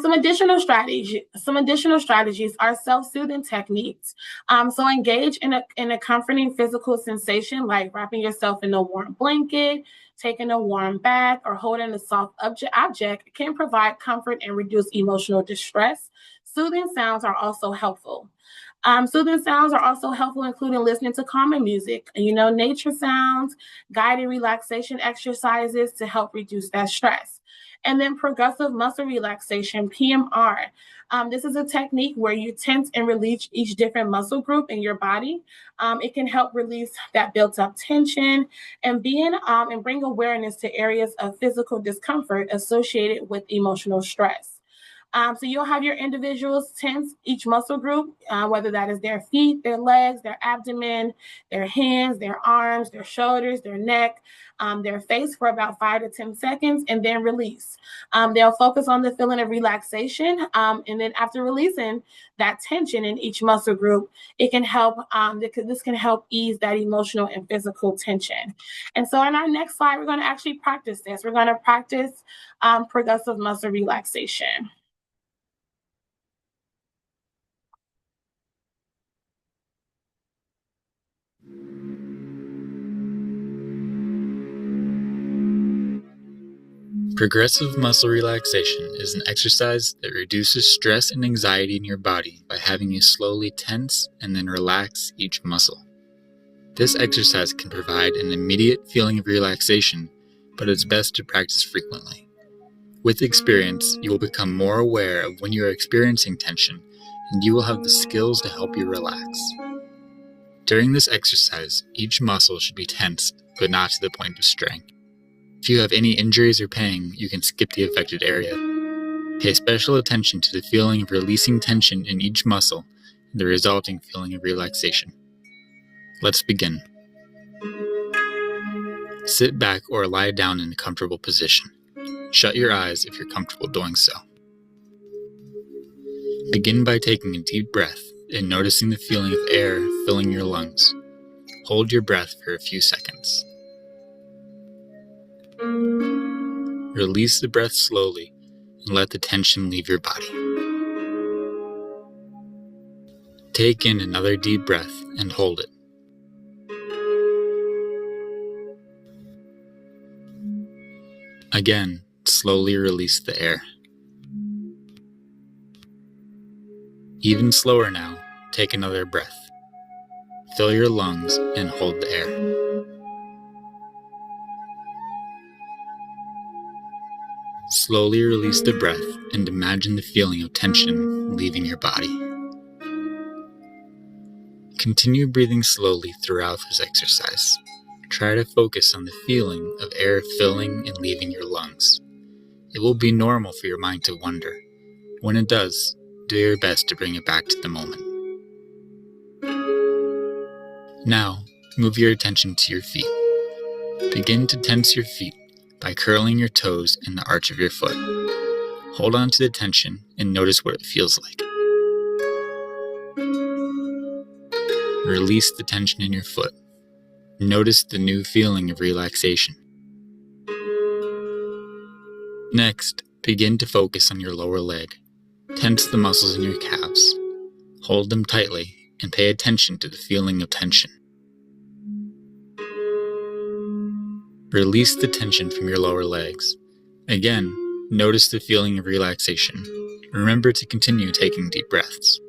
Some additional strategies are self-soothing techniques. So engage in a comforting physical sensation like wrapping yourself in a warm blanket, taking a warm bath, or holding a soft object can provide comfort and reduce emotional distress. Soothing sounds are also helpful. Soothing sounds are also helpful, including listening to calming music, nature sounds, guided relaxation exercises to help reduce that stress. And then progressive muscle relaxation, PMR. This is a technique where you tense and release each different muscle group in your body. It can help release that built up tension and bring awareness to areas of physical discomfort associated with emotional stress. So you'll have your individuals tense each muscle group, whether that is their feet, their legs, their abdomen, their hands, their arms, their shoulders, their neck, their face for about 5 to 10 seconds, and then release. They'll focus on the feeling of relaxation, and then after releasing that tension in each muscle group, it can help. This can help ease that emotional and physical tension. And so, in our next slide, we're going to actually practice this. We're going to practice progressive muscle relaxation. Progressive muscle relaxation is an exercise that reduces stress and anxiety in your body by having you slowly tense and then relax each muscle. This exercise can provide an immediate feeling of relaxation, but it's best to practice frequently. With experience, you will become more aware of when you are experiencing tension, and you will have the skills to help you relax. During this exercise, each muscle should be tensed, but not to the point of strain. If you have any injuries or pain, you can skip the affected area. Pay special attention to the feeling of releasing tension in each muscle and the resulting feeling of relaxation. Let's begin. Sit back or lie down in a comfortable position. Shut your eyes if you're comfortable doing so. Begin by taking a deep breath and noticing the feeling of air filling your lungs. Hold your breath for a few seconds. Release the breath slowly and let the tension leave your body. Take in another deep breath and hold it. Again, slowly release the air. Even slower now, take another breath. Fill your lungs and hold the air. Slowly release the breath and imagine the feeling of tension leaving your body. Continue breathing slowly throughout this exercise. Try to focus on the feeling of air filling and leaving your lungs. It will be normal for your mind to wander. When it does, do your best to bring it back to the moment. Now, move your attention to your feet. Begin to tense your feet by curling your toes in the arch of your foot. Hold on to the tension and notice what it feels like. Release the tension in your foot. Notice the new feeling of relaxation. Next, begin to focus on your lower leg. Tense the muscles in your calves. Hold them tightly and pay attention to the feeling of tension. Release the tension from your lower legs. Again, notice the feeling of relaxation. Remember to continue taking deep breaths.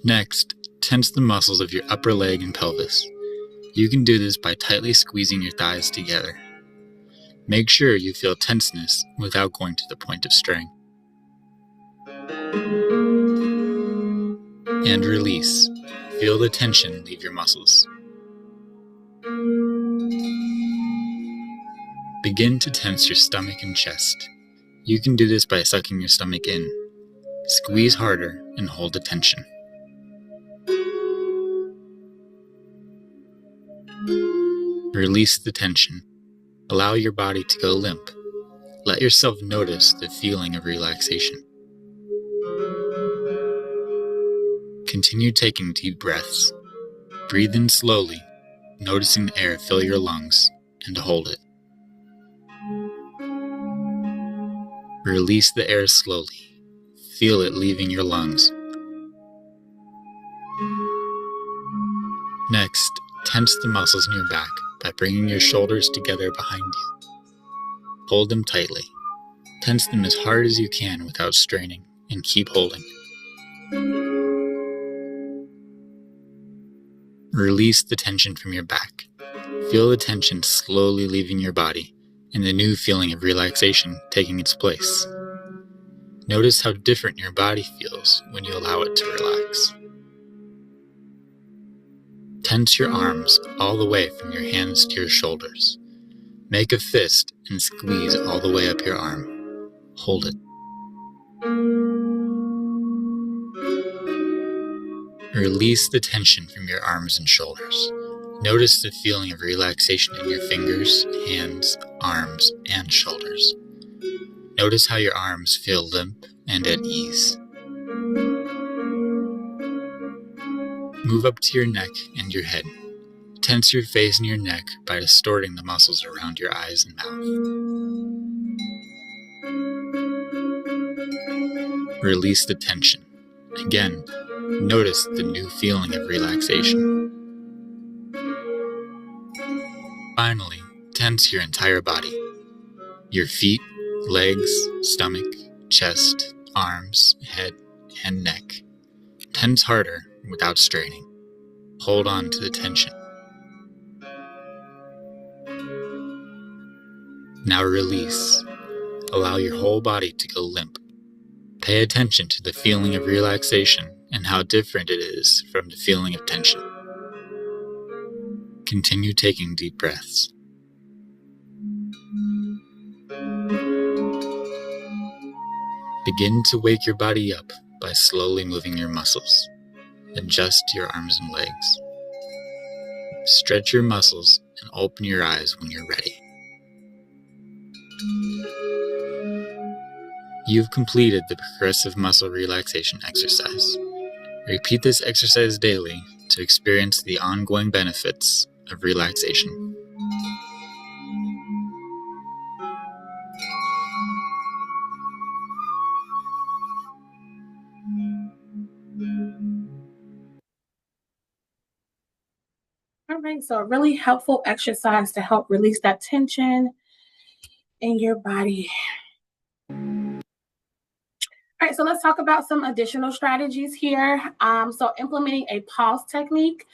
Next, tense the muscles of your upper leg and pelvis. You can do this by tightly squeezing your thighs together. Make sure you feel tenseness without going to the point of strain. And release. Feel the tension leave your muscles. Begin to tense your stomach and chest. You can do this by sucking your stomach in. Squeeze harder and hold the tension. Release the tension. Allow your body to go limp. Let yourself notice the feeling of relaxation. Continue taking deep breaths. Breathe in slowly, noticing the air fill your lungs, and hold it. Release the air slowly. Feel it leaving your lungs. Next, tense the muscles in your back by bringing your shoulders together behind you. Hold them tightly. Tense them as hard as you can without straining, and keep holding. Release the tension from your back. Feel the tension slowly leaving your body, and the new feeling of relaxation taking its place. Notice how different your body feels when you allow it to relax. Tense your arms all the way from your hands to your shoulders. Make a fist and squeeze all the way up your arm. Hold it. Release the tension from your arms and shoulders. Notice the feeling of relaxation in your fingers, hands, arms, and shoulders. Notice how your arms feel limp and at ease. Move up to your neck and your head. Tense your face and your neck by distorting the muscles around your eyes and mouth. Release the tension. Again, notice the new feeling of relaxation. Finally, tense your entire body. Your feet, legs, stomach, chest, arms, head, and neck. Tense harder without straining. Hold on to the tension. Now release. Allow your whole body to go limp. Pay attention to the feeling of relaxation and how different it is from the feeling of tension. Continue taking deep breaths. Begin to wake your body up by slowly moving your muscles. Adjust your arms and legs. stretch your muscles, and open your eyes when you're ready. You've completed the progressive muscle relaxation exercise. Repeat this exercise daily to experience the ongoing benefits of relaxation. All right, so a really helpful exercise to help release that tension in your body. All right, so let's talk about some additional strategies here. So implementing a pause technique.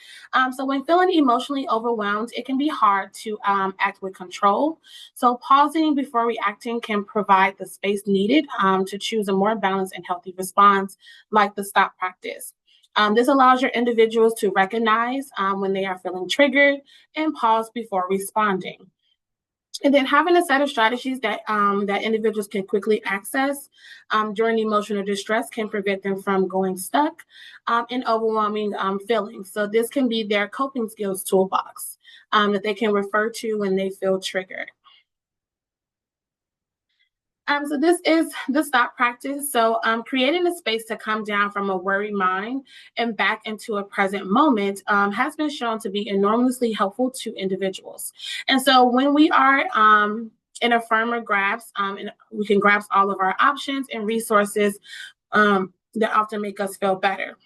So when feeling emotionally overwhelmed, it can be hard to act with control. So pausing before reacting can provide the space needed to choose a more balanced and healthy response, like the stop practice. This allows your individuals to recognize when they are feeling triggered and pause before responding. And then having a set of strategies that individuals can quickly access during emotional distress can prevent them from going stuck in overwhelming feelings. So this can be their coping skills toolbox that they can refer to when they feel triggered. So this is the stop practice. So creating a space to come down from a worried mind and back into a present moment has been shown to be enormously helpful to individuals. And so when we are in a firmer grasp, and we can grasp all of our options and resources that often make us feel better.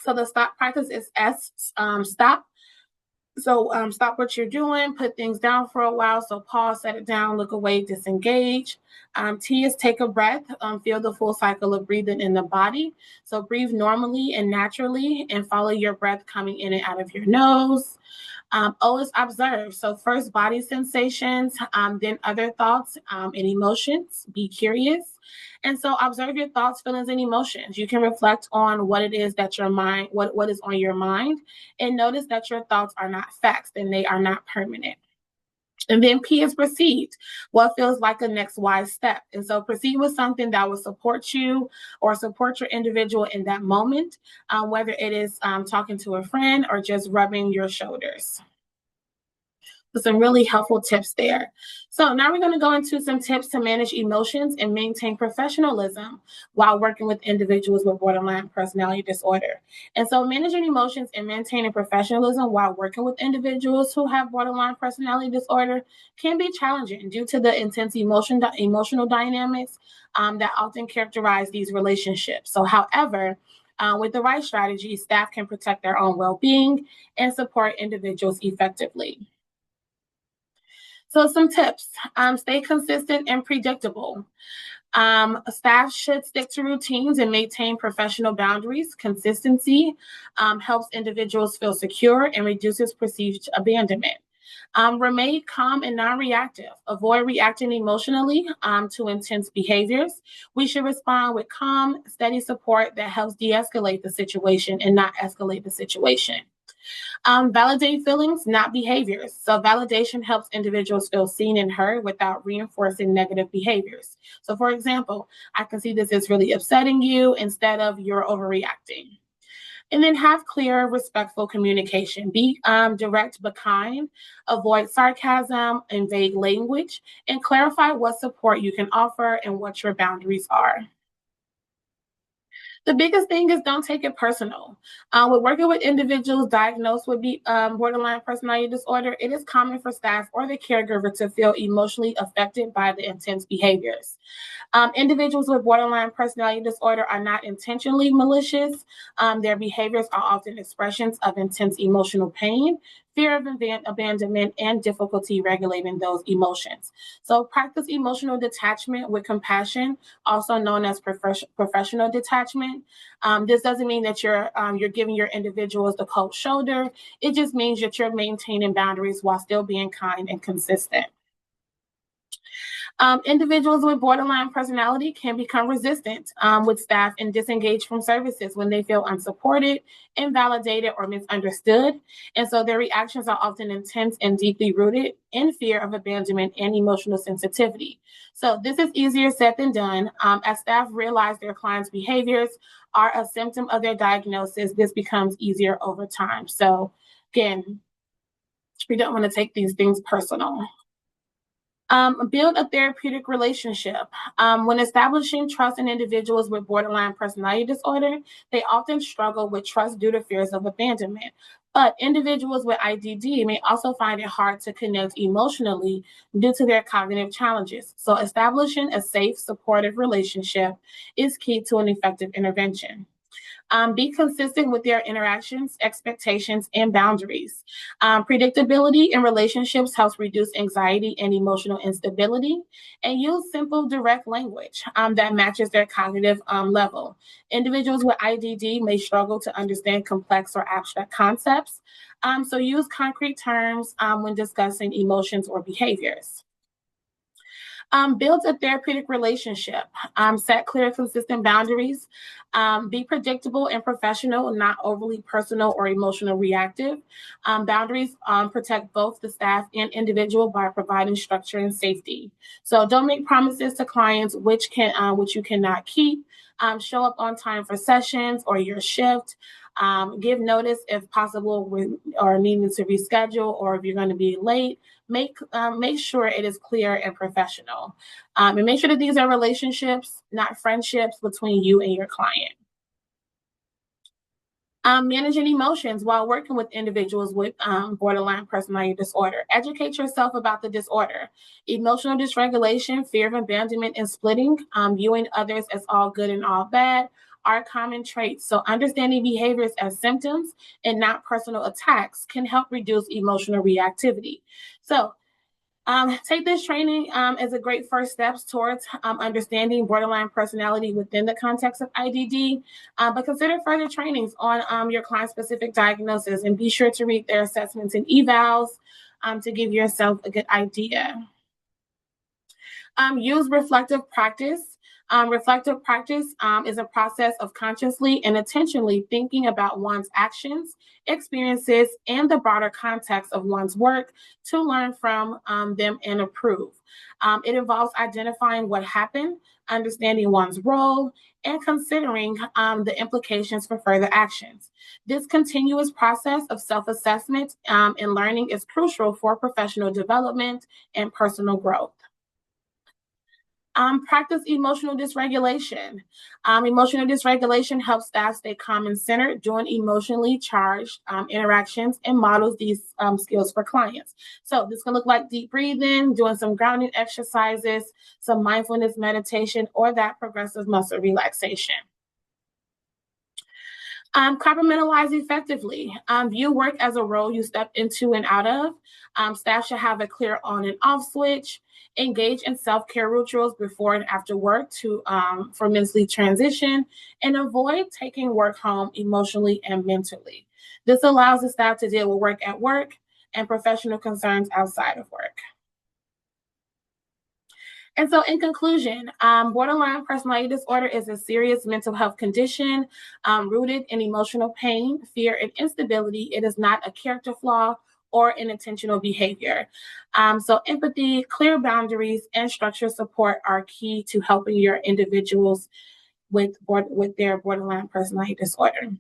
So the stop practice is stop. So stop what you're doing, put things down for a while. So pause, set it down, look away, disengage. T is take a breath, feel the full cycle of breathing in the body. So breathe normally and naturally and follow your breath coming in and out of your nose. O is observe. So first body sensations, then other thoughts and emotions. Be curious. And so observe your thoughts, feelings, and emotions. You can reflect on what it is that your mind, what is on your mind, and notice that your thoughts are not facts and they are not permanent. And then P is proceed. What feels like a next wise step. And so proceed with something that will support you or support your individual in that moment, whether it is talking to a friend or just rubbing your shoulders. Some really helpful tips there. So now we're going to go into some tips to manage emotions and maintain professionalism while working with individuals with borderline personality disorder. And so managing emotions and maintaining professionalism while working with individuals who have borderline personality disorder can be challenging due to the intense emotional dynamics that often characterize these relationships. So however, with the right strategy, staff can protect their own well-being and support individuals effectively. So some tips, stay consistent and predictable. Staff should stick to routines and maintain professional boundaries. Consistency helps individuals feel secure and reduces perceived abandonment. Remain calm and non-reactive. Avoid reacting emotionally to intense behaviors. We should respond with calm, steady support that helps de-escalate the situation and not escalate the situation. Validate feelings, not behaviors. So validation helps individuals feel seen and heard without reinforcing negative behaviors. So for example, I can see this is really upsetting you instead of you're overreacting. And then have clear, respectful communication. Be direct but kind. Avoid sarcasm and vague language. And clarify what support you can offer and what your boundaries are. The biggest thing is don't take it personal. With working with individuals diagnosed with borderline personality disorder, it is common for staff or the caregiver to feel emotionally affected by the intense behaviors. Individuals with borderline personality disorder are not intentionally malicious. Their behaviors are often expressions of intense emotional pain, fear of abandonment, and difficulty regulating those emotions. So practice emotional detachment with compassion, also known as professional detachment. This doesn't mean that you're giving your individuals the cold shoulder. It just means that you're maintaining boundaries while still being kind and consistent. Individuals with borderline personality can become resistant with staff and disengage from services when they feel unsupported, invalidated, or misunderstood. And so their reactions are often intense and deeply rooted in fear of abandonment and emotional sensitivity. So this is easier said than done. As staff realize their clients' behaviors are a symptom of their diagnosis, this becomes easier over time. So again, We don't want to take these things personal. Build a therapeutic relationship. When establishing trust in individuals with borderline personality disorder, they often struggle with trust due to fears of abandonment. But individuals with IDD may also find it hard to connect emotionally due to their cognitive challenges. So, establishing a safe, supportive relationship is key to an effective intervention. Be consistent with their interactions, expectations, and boundaries. Predictability in relationships helps reduce anxiety and emotional instability. And use simple, direct language that matches their cognitive level. Individuals with IDD may struggle to understand complex or abstract concepts. So use concrete terms when discussing emotions or behaviors. Build a therapeutic relationship. Set clear, consistent boundaries. Be predictable and professional, not overly personal or emotional reactive. Boundaries protect both the staff and individual by providing structure and safety. So don't make promises to clients which you cannot keep. Show up on time for sessions or your shift. Give notice if possible or needing to reschedule, or if you're going to be late. Make sure it is clear and professional, and make sure that these are relationships, not friendships, between you and your client. Managing emotions while working with individuals with borderline personality disorder. Educate yourself about the disorder. Emotional dysregulation, fear of abandonment, and splitting, viewing others as all good and all bad, are common traits. So, understanding behaviors as symptoms and not personal attacks can help reduce emotional reactivity. So, take this training as a great first steps towards understanding borderline personality within the context of IDD, but consider further trainings on your client-specific diagnosis, and be sure to read their assessments and evals to give yourself a good idea. Use reflective practice. Reflective practice is a process of consciously and intentionally thinking about one's actions, experiences, and the broader context of one's work to learn from them and improve. It involves identifying what happened, understanding one's role, and considering the implications for further actions. This continuous process of self assessment and learning is crucial for professional development and personal growth. Practice emotional dysregulation. Emotional dysregulation helps staff stay calm and centered during emotionally charged interactions, and models these skills for clients. So this can look like deep breathing, doing some grounding exercises, some mindfulness meditation, or that progressive muscle relaxation. Compartmentalize effectively. View work as a role you step into and out of. Staff should have a clear on and off switch. Engage in self-care rituals before and after work for mentally transition, and avoid taking work home emotionally and mentally. This allows the staff to deal with work at work and professional concerns outside of work. And so, in conclusion, borderline personality disorder is a serious mental health condition rooted in emotional pain, fear, and instability. It is not a character flaw or an intentional behavior. So, empathy, clear boundaries, and structured support are key to helping your individuals with their borderline personality disorder.